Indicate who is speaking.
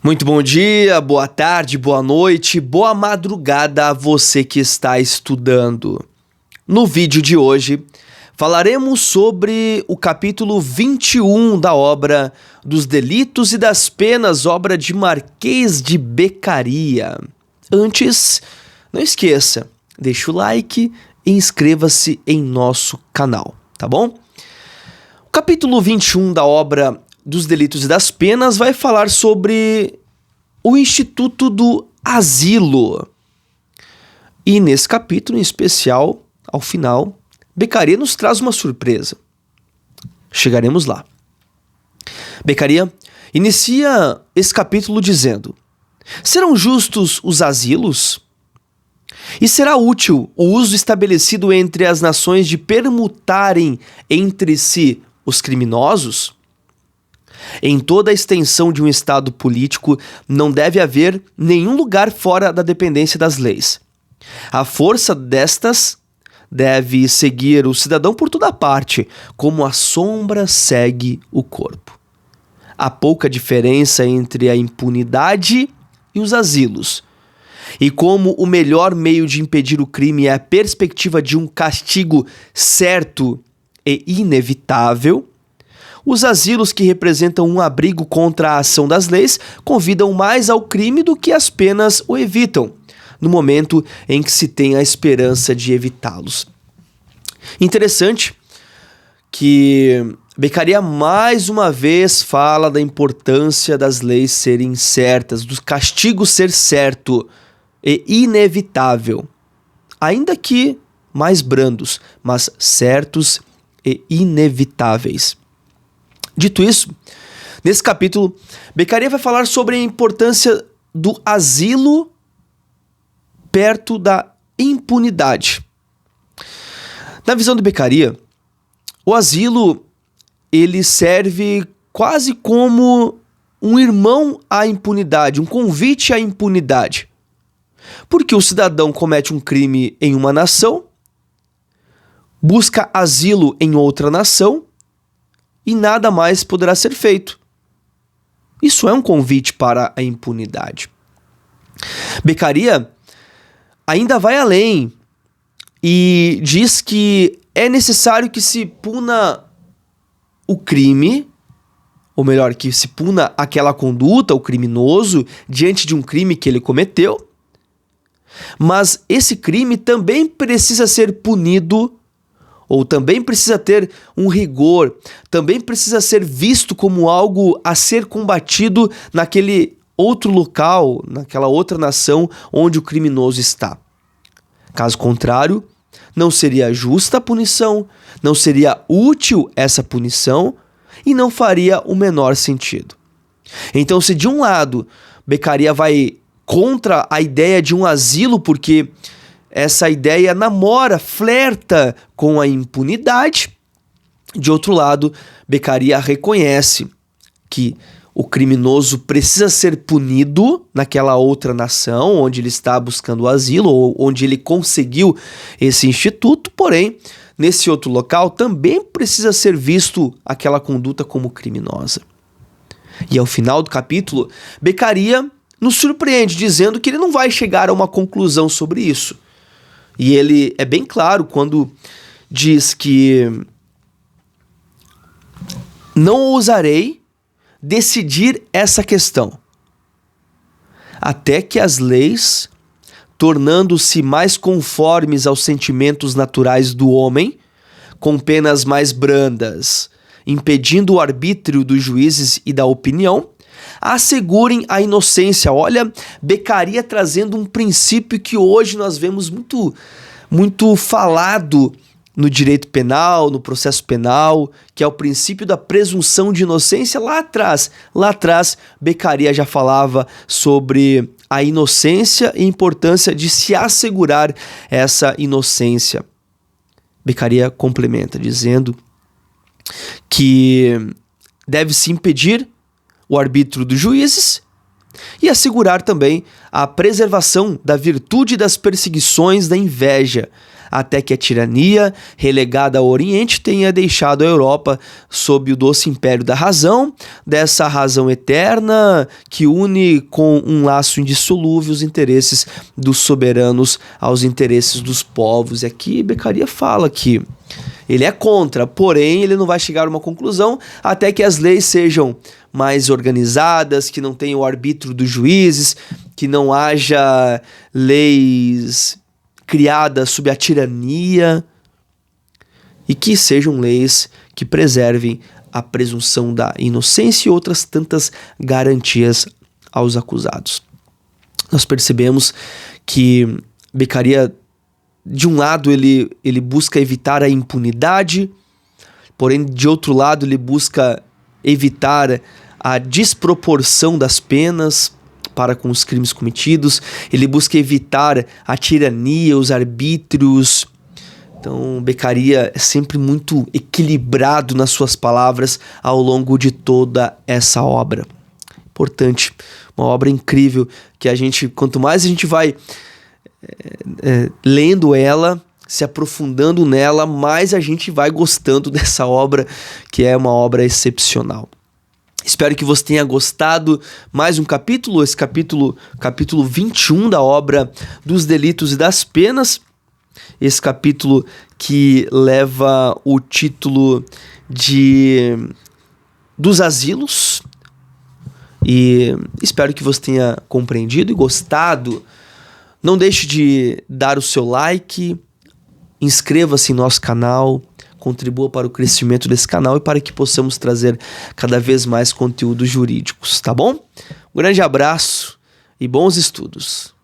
Speaker 1: Muito bom dia, boa tarde, boa noite, boa madrugada a você que está estudando. No vídeo de hoje, falaremos sobre o capítulo 21 da obra Dos Delitos e das Penas, obra de Marquês de Beccaria. Antes, não esqueça, deixa o like e inscreva-se em nosso canal, tá bom? O capítulo 21 da obra Dos Delitos e das Penas vai falar sobre o Instituto do Asilo. E nesse capítulo em especial, ao final, Beccaria nos traz uma surpresa. Chegaremos lá. Beccaria inicia esse capítulo dizendo: serão justos os asilos? E será útil o uso estabelecido entre as nações de permutarem entre si os criminosos? Em toda a extensão de um Estado político, não deve haver nenhum lugar fora da dependência das leis. A força destas deve seguir o cidadão por toda parte, como a sombra segue o corpo. Há pouca diferença entre a impunidade e os asilos. E como o melhor meio de impedir o crime é a perspectiva de um castigo certo e inevitável, os asilos, que representam um abrigo contra a ação das leis, convidam mais ao crime do que as penas o evitam, no momento em que se tem a esperança de evitá-los. Interessante que Beccaria mais uma vez fala da importância das leis serem certas, do castigo ser certo e inevitável, ainda que mais brandos, mas certos e inevitáveis. Dito isso, nesse capítulo, Beccaria vai falar sobre a importância do asilo perto da impunidade. Na visão de Beccaria, o asilo ele serve quase como um irmão à impunidade, um convite à impunidade. Porque o cidadão comete um crime em uma nação, busca asilo em outra nação, e nada mais poderá ser feito. Isso é um convite para a impunidade. Beccaria ainda vai além e diz que é necessário que se puna o crime, ou melhor, que se puna aquela conduta, o criminoso, diante de um crime que ele cometeu, mas esse crime também precisa ser punido, ou também precisa ter um rigor, também precisa ser visto como algo a ser combatido naquele outro local, naquela outra nação onde o criminoso está. Caso contrário, não seria justa a punição, não seria útil essa punição e não faria o menor sentido. Então, se de um lado Beccaria vai contra a ideia de um asilo, porque essa ideia namora, flerta com a impunidade, de outro lado, Beccaria reconhece que o criminoso precisa ser punido naquela outra nação onde ele está buscando asilo ou onde ele conseguiu esse instituto, porém, nesse outro local também precisa ser visto aquela conduta como criminosa. E ao final do capítulo, Beccaria nos surpreende dizendo que ele não vai chegar a uma conclusão sobre isso. E ele é bem claro quando diz que não ousarei decidir essa questão, até que as leis, tornando-se mais conformes aos sentimentos naturais do homem, com penas mais brandas, impedindo o arbítrio dos juízes e da opinião, assegurem a inocência. Olha, Beccaria trazendo um princípio que hoje nós vemos muito falado no direito penal, no processo penal, que é o princípio da presunção de inocência. Lá atrás, Beccaria já falava sobre a inocência e a importância de se assegurar essa inocência. Beccaria complementa dizendo que deve-se impedir o arbítrio dos juízes e assegurar também a preservação da virtude das perseguições da inveja, até que a tirania, relegada ao Oriente, tenha deixado a Europa sob o doce império da razão, dessa razão eterna que une com um laço indissolúvel os interesses dos soberanos aos interesses dos povos. E aqui Beccaria fala que ele é contra, porém ele não vai chegar a uma conclusão até que as leis sejam mais organizadas, que não tenha o arbítrio dos juízes, que não haja leis criadas sob a tirania e que sejam leis que preservem a presunção da inocência e outras tantas garantias aos acusados. Nós percebemos que Beccaria, de um lado, ele busca evitar a impunidade, porém, de outro lado, ele busca evitar a desproporção das penas para com os crimes cometidos, ele busca evitar a tirania, os arbítrios. Então, Beccaria é sempre muito equilibrado nas suas palavras ao longo de toda essa obra. Importante, uma obra incrível que quanto mais a gente vai lendo ela, se aprofundando nela, mais a gente vai gostando dessa obra, que é uma obra excepcional. Espero que você tenha gostado. Mais um capítulo, esse capítulo 21 da obra dos Delitos e das Penas. Esse capítulo que leva o título dos asilos. E espero que você tenha compreendido e gostado. Não deixe de dar o seu like, inscreva-se em nosso canal, contribua para o crescimento desse canal e para que possamos trazer cada vez mais conteúdos jurídicos, tá bom? Um grande abraço e bons estudos!